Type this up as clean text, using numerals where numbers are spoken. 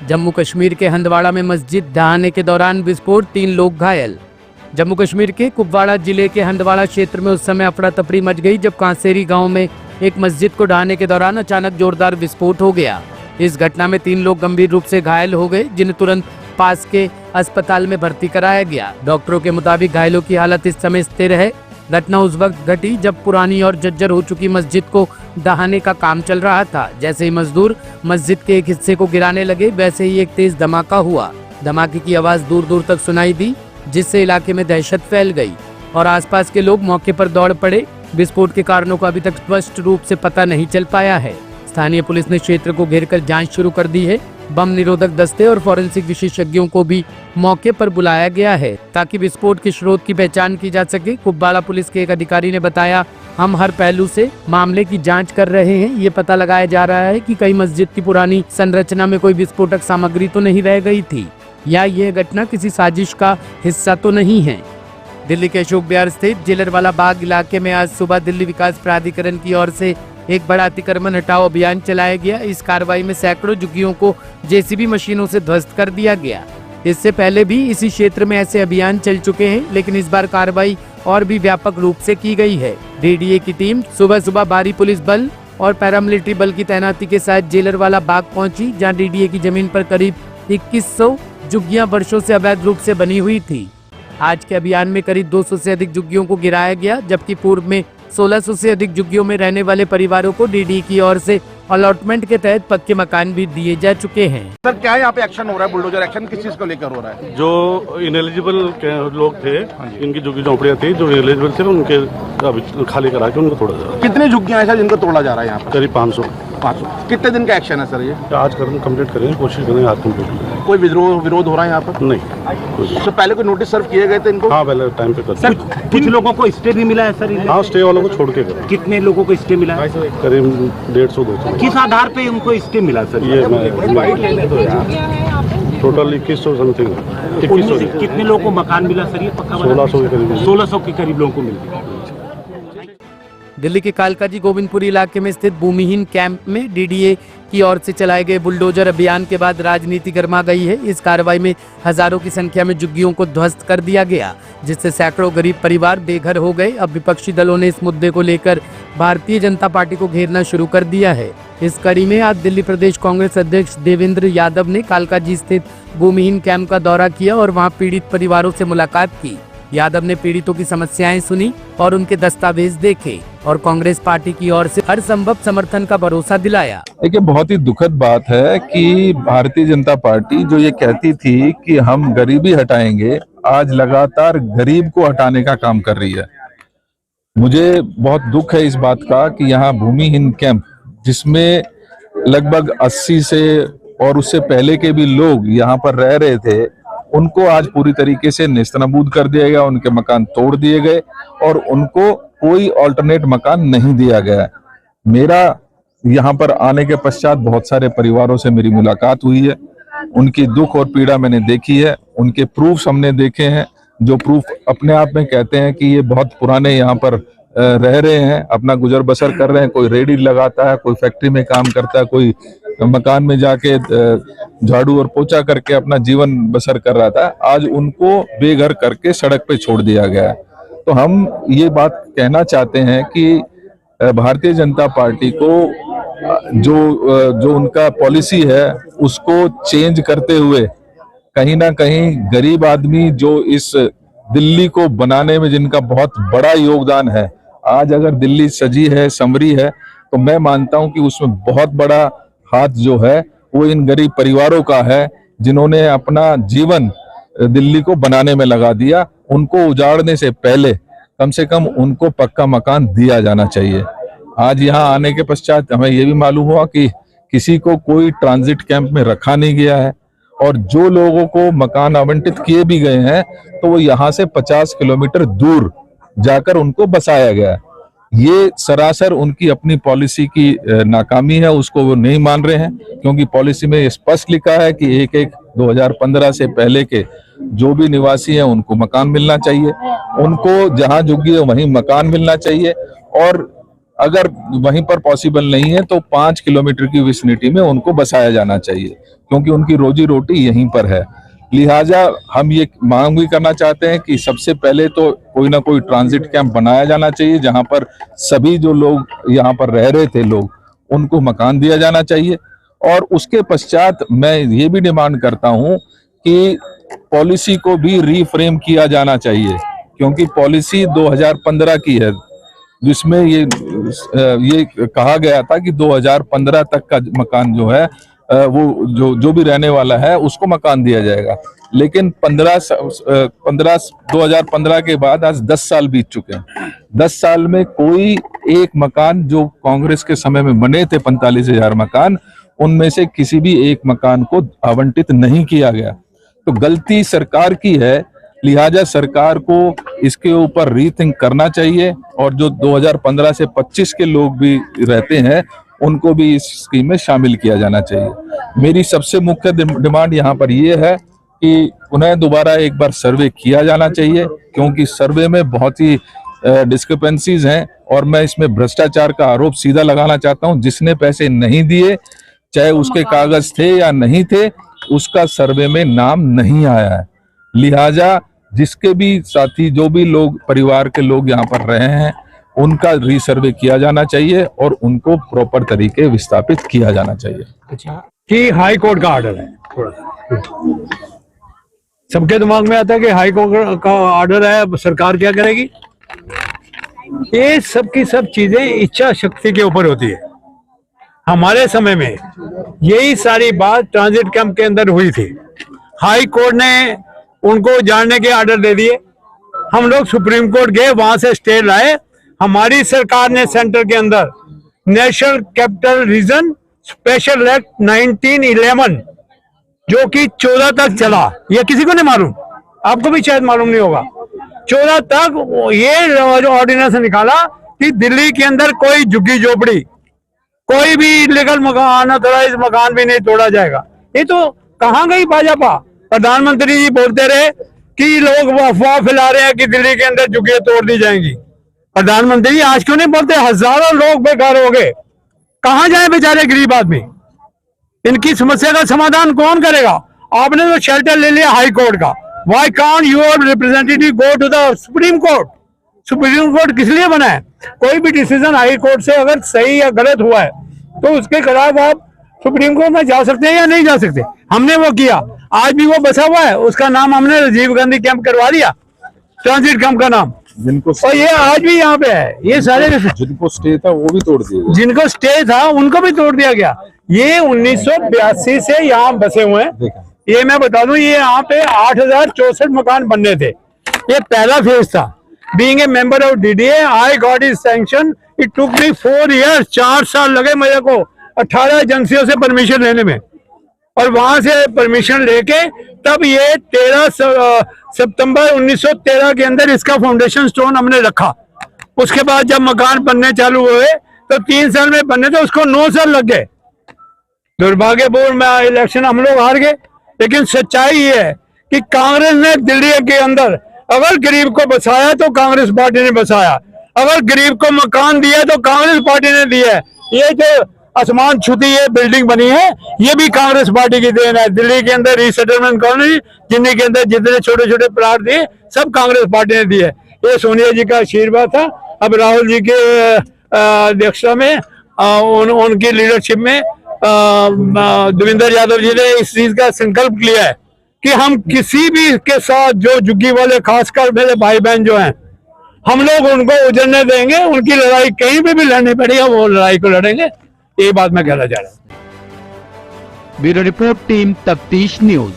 जम्मू कश्मीर के हंदवाड़ा में मस्जिद ढहाने के दौरान विस्फोट, 3 लोग घायल। जम्मू कश्मीर के कुपवाड़ा जिले के हंदवाड़ा क्षेत्र में उस समय अफरा तफरी मच गई जब कांसेरी गांव में एक मस्जिद को ढहाने के दौरान अचानक जोरदार विस्फोट हो गया। इस घटना में 3 लोग गंभीर रूप से घायल हो गए, जिन्हें तुरंत पास के अस्पताल में भर्ती कराया गया। डॉक्टरों के मुताबिक घायलों की हालत इस समय स्थिर है। घटना उस वक्त घटी जब पुरानी और जर्जर हो चुकी मस्जिद को ढहाने का काम चल रहा था। जैसे ही मजदूर मस्जिद के एक हिस्से को गिराने लगे, वैसे ही एक तेज धमाका हुआ। धमाके की आवाज दूर दूर तक सुनाई दी, जिससे इलाके में दहशत फैल गई और आसपास के लोग मौके पर दौड़ पड़े। विस्फोट के कारणों का अभी तक स्पष्ट रूप से पता नहीं चल पाया है। स्थानीय पुलिस ने क्षेत्र को घेरकर जांच शुरू कर दी है। बम निरोधक दस्ते और फॉरेंसिक विशेषज्ञों को भी मौके पर बुलाया गया है ताकि विस्फोट के स्रोत की पहचान की जा सके। कुपवाड़ा पुलिस के एक अधिकारी ने बताया, हम हर पहलू से मामले की जांच कर रहे हैं। ये पता लगाया जा रहा है कि कहीं मस्जिद की पुरानी संरचना में कोई विस्फोटक सामग्री तो नहीं रह गई थी या ये घटना किसी साजिश का हिस्सा तो नहीं है। दिल्ली के अशोक विहार स्थित जिलरवाला बाग इलाके में आज सुबह दिल्ली विकास प्राधिकरण की ओर से एक बड़ा अतिक्रमण हटाओ अभियान चलाया गया। इस कार्रवाई में सैकड़ों झुग्गियों को जेसीबी मशीनों से ध्वस्त कर दिया गया। इससे पहले भी इसी क्षेत्र में ऐसे अभियान चल चुके हैं, लेकिन इस बार कार्रवाई और भी व्यापक रूप से की गई है। डीडीए की टीम सुबह सुबह भारी पुलिस बल और पैरामिलिट्री बल की तैनाती के साथ जिलरवाला बाग पहुंची, जहां डीडीए की जमीन पर करीब 2100 झुग्गियां वर्षों से अवैध रूप से बनी हुई थी। आज के अभियान में करीब 200 से अधिक झुग्गियों को गिराया गया, जबकि पूर्व में 1600 से अधिक झुग्गियों में रहने वाले परिवारों को डीडी की ओर से अलॉटमेंट के तहत पक्के मकान भी दिए जा चुके हैं। सर, क्या यहाँ पे एक्शन हो रहा है? बुलडोजर एक्शन किस चीज को लेकर हो रहा है? जो इनएलिजिबल लोग थे, इनकी झुग्गी झोंपड़ियाँ थी, जो इनएलिजिबल थे उनके अभी खाली करा के उनको तोड़ा जा रहा है। कितनी झुग्गियाँ हैं सर जिनको तोड़ा जा रहा है यहाँ पे? करीब 500। कितने दिन का एक्शन है सर ये? आज कंप्लीट करेंगे, कोशिश करेंगे आज कंप्लीट करेंगे। कोई विरोध हो रहा है यहाँ पर? नहीं। तो पहले कोई नोटिस सर्व किए गए थे इनको? हाँ, पहले टाइम पे करते। कुछ लोगों को स्टे भी मिला है सर? हाँ, स्टे वालों को छोड़ के करें। कितने लोगों को स्टे मिला है? करीब 150-200। किस आधार पे उनको स्टे मिला सर? ये टोटल 2100 समथिंग। कितने लोगों को मकान मिला सर? ये पक्का 1600 के करीब। 1600 के करीब लोगों को मिल गया। दिल्ली के कालकाजी गोविंदपुरी इलाके में स्थित भूमिहीन कैंप में डीडीए की ओर से चलाए गए बुलडोजर अभियान के बाद राजनीति गर्मा गई है। इस कार्रवाई में हजारों की संख्या में झुग्गियों को ध्वस्त कर दिया गया, जिससे सैकड़ों गरीब परिवार बेघर हो गए। अब विपक्षी दलों ने इस मुद्दे को लेकर भारतीय जनता पार्टी को घेरना शुरू कर दिया है। इस कड़ी में आज दिल्ली प्रदेश कांग्रेस अध्यक्ष देवेंद्र यादव ने कालकाजी स्थित भूमिहीन कैंप का दौरा किया और वहां पीड़ित परिवारों से मुलाकात की। यादव ने पीड़ितों की समस्याएं सुनी और उनके दस्तावेज देखे और कांग्रेस पार्टी की ओर से हर संभव समर्थन का भरोसा दिलाया। देखिए, बहुत ही दुखद बात है कि भारतीय जनता पार्टी जो ये कहती थी कि हम गरीबी हटाएंगे, आज लगातार गरीब को हटाने का काम कर रही है। मुझे बहुत दुख है इस बात का कि यहाँ भूमिहीन कैंप, जिसमें लगभग 80 से और उससे पहले के भी लोग यहाँ पर रह रहे थे, उनको आज पूरी तरीके से नेस्तनाबूद कर दिया गया। उनके मकान तोड़ दिए गए और उनको कोई अल्टरनेट मकान नहीं दिया गया। मेरा यहाँ पर आने के पश्चात बहुत सारे परिवारों से मेरी मुलाकात हुई है। उनकी दुख और पीड़ा मैंने देखी है, उनके प्रूफ हमने देखे हैं, जो प्रूफ अपने आप में कहते हैं कि ये बहुत पुराने यहाँ पर रह रहे हैं, अपना गुजर बसर कर रहे हैं। कोई रेडी लगाता है, कोई फैक्ट्री में काम करता है, कोई मकान में जाके झाड़ू और पोछा करके अपना जीवन बसर कर रहा था। आज उनको बेघर करके सड़क पे छोड़ दिया गया है। तो हम ये बात कहना चाहते हैं कि भारतीय जनता पार्टी को जो उनका पॉलिसी है उसको चेंज करते हुए कहीं ना कहीं गरीब आदमी, जो इस दिल्ली को बनाने में जिनका बहुत बड़ा योगदान है, आज अगर दिल्ली सजी है, संवरी है, तो मैं मानता हूं कि उसमें बहुत बड़ा हाथ जो है वो इन गरीब परिवारों का है, जिन्होंने अपना जीवन दिल्ली को बनाने में लगा दिया। उनको उजाड़ने से पहले कम से कम उनको पक्का मकान दिया जाना चाहिए। आज यहाँ आने के पश्चात हमें ये भी मालूम हुआ कि किसी को कोई ट्रांजिट कैंप में रखा नहीं गया है और जो लोगों को मकान आवंटित किए भी गए हैं तो वो यहाँ से 50 किलोमीटर दूर जाकर उनको बसाया गया है। ये सरासर उनकी अपनी पॉलिसी की नाकामी है, उसको वो नहीं मान रहे हैं, क्योंकि पॉलिसी में स्पष्ट लिखा है कि एक 2015 से पहले के जो भी निवासी हैं उनको मकान मिलना चाहिए, उनको जहां झुग्गी है वहीं मकान मिलना चाहिए, और अगर वहीं पर पॉसिबल नहीं है तो 5 किलोमीटर की विसिनिटी में उनको बसाया जाना चाहिए। क्योंकि उनकी रोजी रोटी यहीं पर है। लिहाजा हम ये मांग भी करना चाहते हैं कि सबसे पहले तो कोई ना कोई ट्रांजिट कैंप बनाया जाना चाहिए, जहां पर सभी जो लोग यहाँ पर रह रहे थे लोग, उनको मकान दिया जाना चाहिए। और उसके पश्चात मैं ये भी डिमांड करता हूं कि पॉलिसी को भी रीफ्रेम किया जाना चाहिए, क्योंकि पॉलिसी 2015 की है, जिसमें ये कहा गया था कि 2015 तक का मकान जो है वो जो भी रहने वाला है उसको मकान दिया जाएगा। लेकिन 2015 के बाद आज 10 साल बीत चुके हैं। 10 साल में कोई एक मकान जो कांग्रेस के समय में बने थे 45,000 मकान, उनमें से किसी भी एक मकान को आवंटित नहीं किया गया। तो गलती सरकार की है, लिहाजा सरकार को इसके ऊपर रीथिंक करना चाहिए और जो 2015 से 25 के लोग भी रहते हैं उनको भी इस स्कीम में शामिल किया जाना चाहिए। मेरी सबसे मुख्य डिमांड यहाँ पर ये है कि उन्हें दोबारा एक बार सर्वे किया जाना चाहिए, क्योंकि सर्वे में बहुत ही डिस्क्रिपेंसीज हैं और मैं इसमें भ्रष्टाचार का आरोप सीधा लगाना चाहता हूँ। जिसने पैसे नहीं दिए, चाहे उसके कागज थे या नहीं थे, उसका सर्वे में नाम नहीं आया है। लिहाजा जिसके भी साथी, जो भी लोग परिवार के लोग यहाँ पर रहे हैं, उनका रीसर्वे किया जाना चाहिए और उनको प्रॉपर तरीके विस्थापित किया जाना चाहिए। कि हाई कोर्ट का ऑर्डर है, सबके दिमाग में आता है कि हाई कोर्ट का ऑर्डर है, सरकार क्या करेगी। ये सब की सब चीजें इच्छा शक्ति के ऊपर होती है। हमारे समय में यही सारी बात ट्रांजिट कैंप के अंदर हुई थी। हाई कोर्ट ने उनको जानने के ऑर्डर दे दिए, हम लोग सुप्रीम कोर्ट गए, वहां से स्टे लाए। हमारी सरकार ने सेंटर के अंदर national capital region special act 1911 जो कि 14 तक चला, ये किसी को नहीं मालूम, आपको भी शायद मालूम नहीं होगा। 14 तक ये जो ऑर्डिनेंस निकाला कि दिल्ली के अंदर कोई झुग्गी झोपड़ी, कोई भी इलीगल मकान, अनऑथराइज्ड मकान भी नहीं तोड़ा जाएगा। ये तो कहाँ गई भाजपा। प्रधानमंत्री जी बोलते रहे कि लोग अफवाह फैला रहे हैं कि दिल्ली के अंदर झुग्गियां तोड़ दी जाएंगी। प्रधानमंत्री आज क्यों नहीं बोलते? हजारों लोग बेघर हो गए, कहां जाए बेचारे गरीब आदमी। इनकी समस्या का समाधान कौन करेगा? आपने तो शेल्टर ले लिया हाई कोर्ट का, why can't your representative go to the supreme court? Supreme court किस लिए बना है? कोई भी डिसीजन हाई कोर्ट से अगर सही या गलत हुआ है तो उसके खिलाफ आप सुप्रीम कोर्ट में जा सकते हैं या नहीं जा सकते। हमने वो किया, आज भी वो बसा हुआ है, उसका नाम हमने राजीव गांधी कैंप करवा दिया, ट्रांजिट कैंप का नाम। जिनको और ये आज भी यहाँ पे है। ये सारे जिनको स्टे था वो भी तोड़ दिया गया, जिनको स्टे था उनको भी तोड़ दिया गया। ये 1982 से यहाँ बसे हुए हैं। ये मैं बता दूं, ये यहाँ पे 8,064 मकान बनने थे। ये पहला फेज था। Being a member of DDA, I got is sanction, it took me 4 years, 4 साल लगे मेरे को 18 एजेंसियों से परमिशन लेने में, और वहां से परमिशन लेके तब ये 13 सितंबर 1913 के अंदर इसका फाउंडेशन स्टोन हमने रखा। उसके बाद जब मकान बनने चालू हुए तो 3 साल में बनने थे, उसको 9 साल लग गए। दुर्भाग्यपूर्ण इलेक्शन हम लोग हार गए। लेकिन सच्चाई ये है कि कांग्रेस ने दिल्ली के अंदर अगर गरीब को बसाया तो कांग्रेस पार्टी ने बसाया, अगर गरीब को मकान दिया तो कांग्रेस पार्टी ने दिया है। ये जो आसमान छूती ये बिल्डिंग बनी है, ये भी कांग्रेस पार्टी की देन है। दिल्ली के अंदर रीसेटलमेंट कॉलोनी, जिनके अंदर जितने छोटे छोटे प्लाट दिए सब कांग्रेस पार्टी ने दिए। ये सोनिया जी का आशीर्वाद था। अब राहुल जी के अध्यक्षता में उनकी लीडरशिप में देवेंद्र यादव जी ने इस चीज का संकल्प लिया है कि हम किसी भी के साथ, जो झुग्गी वाले खासकर मेरे भाई बहन जो हैं, हम लोग उनको उजड़ने देंगे। उनकी लड़ाई कहीं पे भी लड़नी पड़ेगी, वो लड़ाई को लड़ेंगे। ये बात मैं कहना चाह रहा हूँ। ब्यूरो रिपोर्ट, टीम तफ्तीश न्यूज।